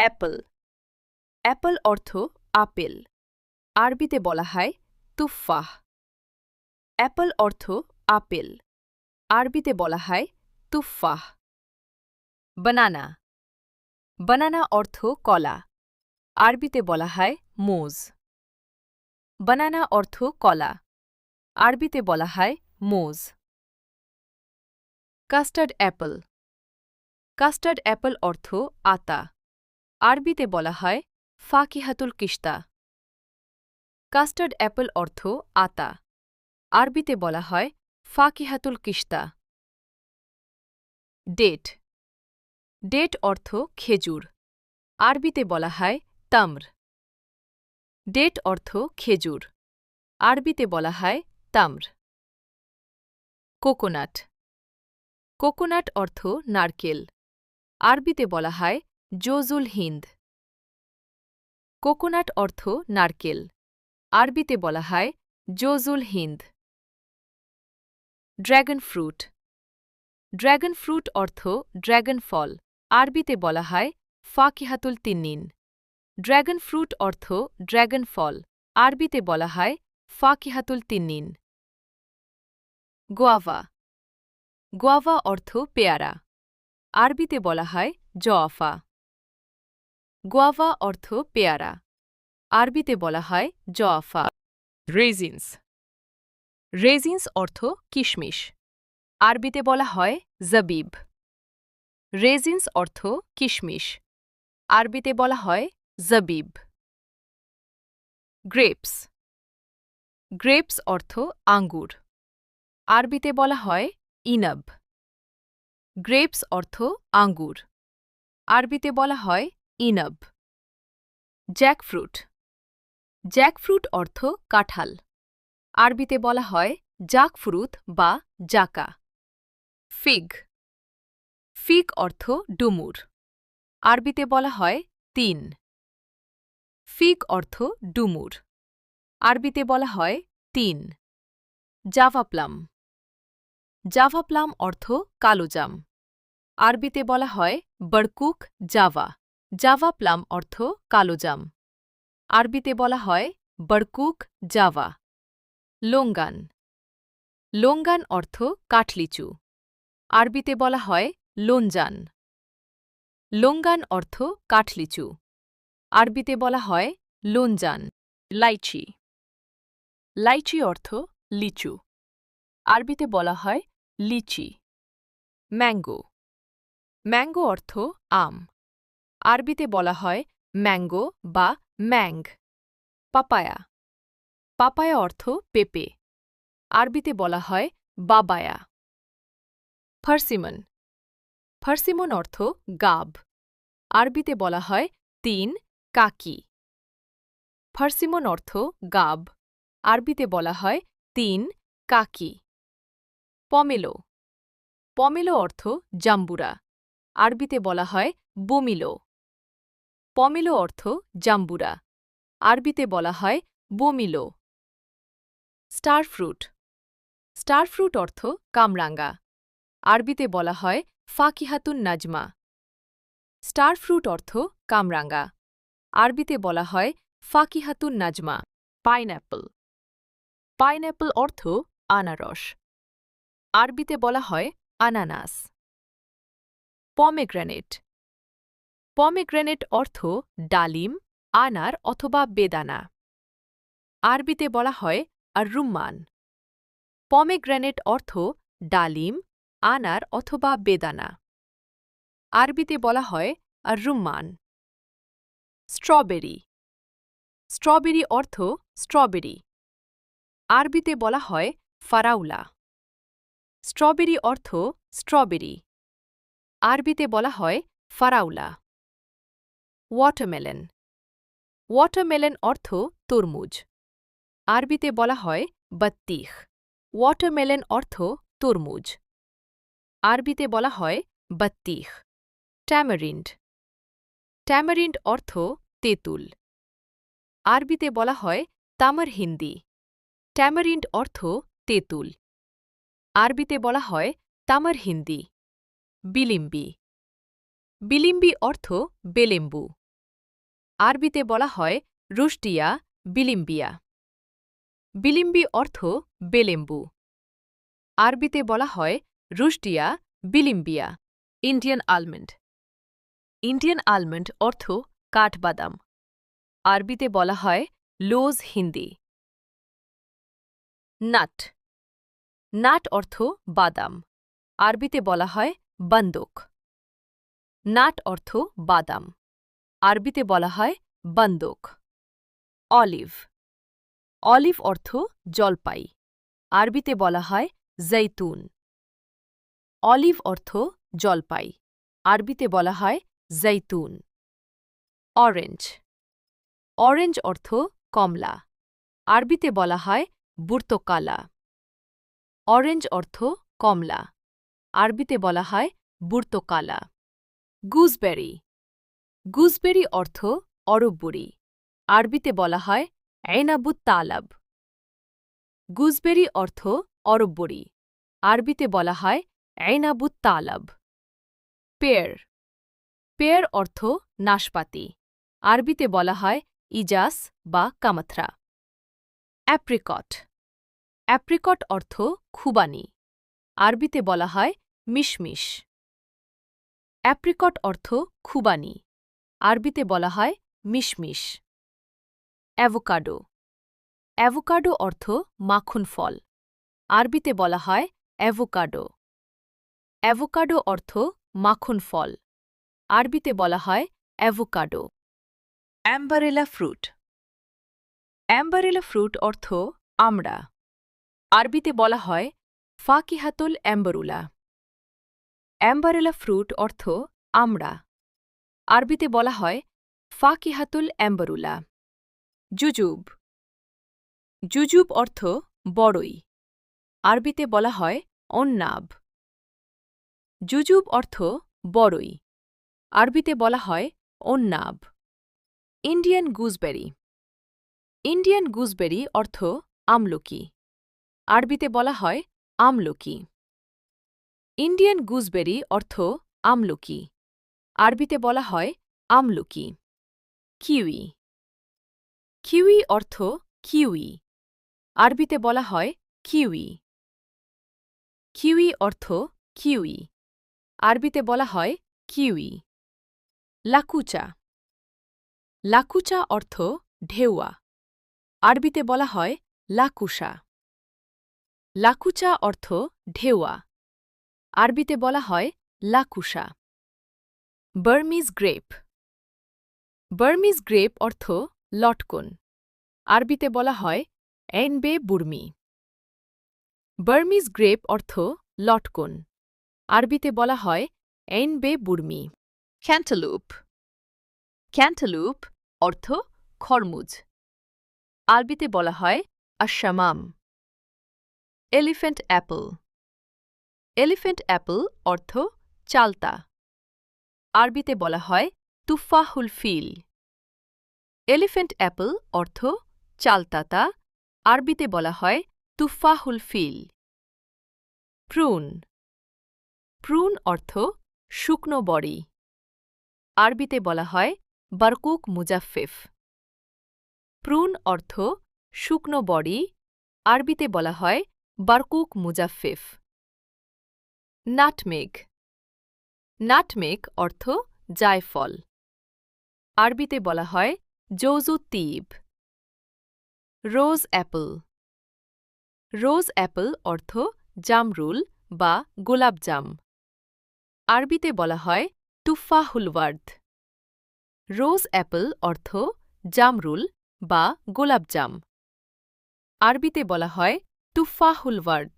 Apple. Apple অর্থ apple. আরবিতে বলা হয় তুফফাহ। অ্যাপল অর্থ আপেল। আরবিতে বলা হয় তুফফাহ। বানানা। বানানা অর্থ কলা। আরবিতে বলা হয় মুজ। বানানা অর্থ কলা। আরবিতে বলা হয় মুজ। Custard apple. কাস্টার্ড অ্যাপল অর্থ আতা। আরবিতে বলা হয় ফাকিহাতুল কিশতা। কাস্টার্ড অ্যাপল অর্থ আতা। আরবিতে বলা হয় ফাকিহাতুল কিশতা। ডেট। ডেট অর্থ খেজুর। আরবিতে বলা হয় তামর। ডেট অর্থ খেজুর। আরবিতে বলা হয় তামর। কোকোনাট। কোকোনাট অর্থ নারকেল। আরবিতে বলা হয় জোজুল হিন্দ। কোকোনাট অর্থ নারকেল। আরবিতে বলা হয় জোজুল হিন্দ। Dragon fruit. ড্র্যাগন ফ্রুট অর্থ ড্র্যাগন ফল। আরবিতে বলা হয় ফাকিহাতুল তিন্নিন। ড্র্যাগন ফ্রুট অর্থ ড্র্যাগন ফল। আরবিতে বলা হয় ফাকিহাতুল তিন্নিন। গোয়াভা। গোয়াভা অর্থ পেয়ারা। আরবিতে বলা হয় জওয়াফা। গোয়াভা অর্থ পেয়ারা। আরবিতে বলা হয় জওয়াফা। রেজিনস। রেজিনস অর্থ কিশমিশ। আরবিতে বলা হয় জবিব। রেজিনস অর্থ কিশমিশ। আরবিতে বলা হয় জবিব। গ্রেপস। গ্রেপস অর্থ আঙ্গুর। আরবিতে বলা হয় ইনব। গ্রেপস অর্থ আঙ্গুর। আরবিতে বলা হয় ইনব। জ্যাকফ্রুট। জ্যাকফ্রুট অর্থ কাঁঠাল। আরবিতে বলা হয় জাকফ্রুত বা জাকা। ফিগ। ফিগ অর্থ ডুমুর। আরবিতে বলা হয় তিন। ফিগ অর্থ ডুমুর। আরবিতে বলা হয় তিন। Java plum. জাভা প্লাম অর্থ কালোজাম। আরবিতে বলা হয় বরকুক জাভা। জাভা প্লাম অর্থ কালোজাম। আরবিতে বলা হয় বরকুক জাভা। লোঙ্গান। লোঙ্গান অর্থ কাঠলিচু। আরবিতে বলা হয় লোনজান। লোঙ্গান অর্থ কাঠলিচু। আরবিতে বলা হয় লোনজান। লাইচি। লাইচি অর্থ লিচু। আরবিতে বলা হয় লিচি। ম্যাঙ্গো। ম্যাঙ্গো অর্থ আম। আরবিতে বলা হয় ম্যাঙ্গো বা ম্যাঙ্গ। পাপায়া। পাপায়া অর্থ পেঁপে। আরবিতে বলা হয় বাবায়া। ফার্সিমন। ফার্সিমন অর্থ গাব। আরবিতে বলা হয় তিন কাকি। ফার্সিমন অর্থ গাব। আরবিতে বলা হয় তিন কাকি। পমেলো। পমেলো অর্থ জাম্বুরা। আরবিতে বলা হয় বমিলো। পমেলো অর্থ জাম্বুরা। আরবিতে বলা হয় বমিলো। Star fruit. স্টার ফ্রুট অর্থ কামরাঙ্গা। আরবিতে বলা হয় ফাকিহাতুন নাজমা। স্টার ফ্রুট অর্থ কামরাঙ্গা। আরবিতে বলা হয় ফাকিহাতুন নাজমা। পাইনঅ্যাপল। পাইনঅ্যাপল অর্থ আনারস। আরবিতে বলা হয় আনানাস। পমেগ্রেনেট। পমেগ্রেনেট অর্থ ডালিম, আনার অথবা বেদানা। আরবিতে বলা হয় আর রুম্মান। পমেগ্রেনেট অর্থ ডালিম, আনার অথবা বেদানা। আরবিতে বলা হয় আর রুম্মান। স্ট্রবেরি। স্ট্রবেরি অর্থ স্ট্রবেরি। আরবিতে বলা হয় ফারাউলা। স্ট্রবেরি অর্থ স্ট্রবেরি। আরবিতে বলা হয় ফারাউলা। ওয়াটারমেলন। ওয়াটারমেলন অর্থ তরমুজ। আরবিতে বলা হয় বত্তিখ। ওয়াটারমেলন অর্থ তরমুজ। আরবিতে বলা হয় বত্তিখ। ট্যামারিন্ড। ট্যামারিন্ড অর্থ তেঁতুল। আরবিতে বলা হয় তামর হিন্দি। ট্যামারিন্ড অর্থ তেঁতুল। আরবিতে বলা হয় তামর হিন্দি। বিলিম্বি। বিলিম্বি অর্থ বেলেম্বু। আরবিতে বলা হয় রুশদিয়া বিলিম্বিয়া। বিলিম্বি অর্থ বেলেম্বু। আরবিতে বলা হয় রুশদিয়া বিলিম্বিয়া। Indian almond. ইন্ডিয়ান আলমন্ড অর্থ কাঠবাদাম। আরবিতে বলা হয় লোজ হিন্দি। নাট। নাট অর্থ বাদাম। আরবিতে বলা হয় বন্দুক। নাট অর্থ বাদাম। আরবিতে বলা হয় বন্দুক। অলিভ। অলিভ অর্থ জলপাই। আরবিতে বলা হয় জৈতুন। অলিভ অর্থ জলপাই। আরবিতে বলা হয় জৈতুন। অরেঞ্জ। অরেঞ্জ অর্থ কমলা। আরবিতে বলা হয় বুর্তকালা। অরেঞ্জ অর্থ কমলা। আরবিতে বলা হয় বুর্তকালা। গুজবেরি। গুজবেরি অর্থ অরববড়ি। আরবিতে বলা হয় আইনাবুত তালাব। গুজবেরি অর্থ অরববড়ি। আরবিতে বলা হয় আইনাবুত তালাব। পেয়ার। পেয়ার অর্থ নাশপাতি। আরবিতে বলা হয় ইজাস বা কামাথরা। অ্যাপ্রিকট। অ্যাপ্রিকট অর্থ খুবানি। আরবিতে বলা হয় মিশমিশ। অ্যাপ্রিকট অর্থ খুবানি। আরবিতে বলা হয় মিশমিশ। অ্যাভোকাডো। অ্যাভোকাডো অর্থ মাখন ফল। আরবিতে বলা হয় অ্যাভোকাডো। অ্যাভোকাডো অর্থ মাখন ফল। আরবিতে বলা হয় অ্যাভোকাডো। অ্যাম্বারেলা ফ্রুট। অ্যাম্বারেলা ফ্রুট অর্থ আমড়া। আরবিতে বলা হয় ফাকিহাতুল অ্যাম্বারুলা। অ্যাম্বারেলা ফ্রুট অর্থ আমড়া। আরবিতে বলা হয় ফাকিহাতুল অ্যাম্বারুলা। জুজুব। জুজুব অর্থ বড়ই। আরবিতে বলা হয় অন্নাব। জুজুব অর্থ বড়ই। আরবিতে বলা হয় অন্নাব। Indian gooseberry. ইন্ডিয়ান গুজবেরি অর্থ আমলকি। আরবিতে বলা হয় আমলকি। ইন্ডিয়ান গুজবেরি অর্থ আমলকি। আরবিতে বলা হয় আমলকি। কিউই। কিউই অর্থ কিউই। আরবিতে বলা হয় কিউই। কিউই অর্থ কিউই। আরবিতে বলা হয় কিউই। লাকুচা। লাকুচা অর্থ ঢেউয়া। আরবিতে বলা হয় লাকুশা। লাকুচা অর্থ ঢেউয়া। আরবিতে বলা হয় লাকুশা। Burmese grape. বার্মিজ গ্রেপ অর্থ লটকন। আরবিতে বলা হয় এনবে বুর্মি। বার্মিজ গ্রেপ অর্থ লটকন। আরবিতে বলা হয় এনবে বুর্মি। ক্যান্টালুপ। ক্যান্টালুপ অর্থ খরমুজ। আরবিতে বলা হয় আশামাম। Elephant apple. এলিফ্যান্ট অ্যাপল অর্থ চালতা। আরবিতে বলা হয় তুফাহুল ফিল। এলিফ্যান্ট অ্যাপল অর্থ চালতাতা। আরবিতে বলা হয় তুফাহুল ফিল। প্রুন। প্রুন অর্থ শুকনো বড়ি। আরবিতে বলা হয় বারকুক মুজাফফিফ। প্রুন অর্থ শুকনো বড়ি। আরবিতে বলা হয় বারকুক মুজাফফিফ। নাটমেগ। নাটমেগ অর্থ জায়ফল। আরবিতে বলা হয় জৌজুত্তিব। রোজ অ্যাপল। রোজ অ্যাপল অর্থ জামরুল বা গোলাপজাম। আরবিতে বলা হয় তুফাহুল ওয়ার্দ। রোজ অ্যাপল অর্থ জামরুল বা গোলাপজাম। আরবিতে বলা হয় তুফাহুল ওয়ার্দ।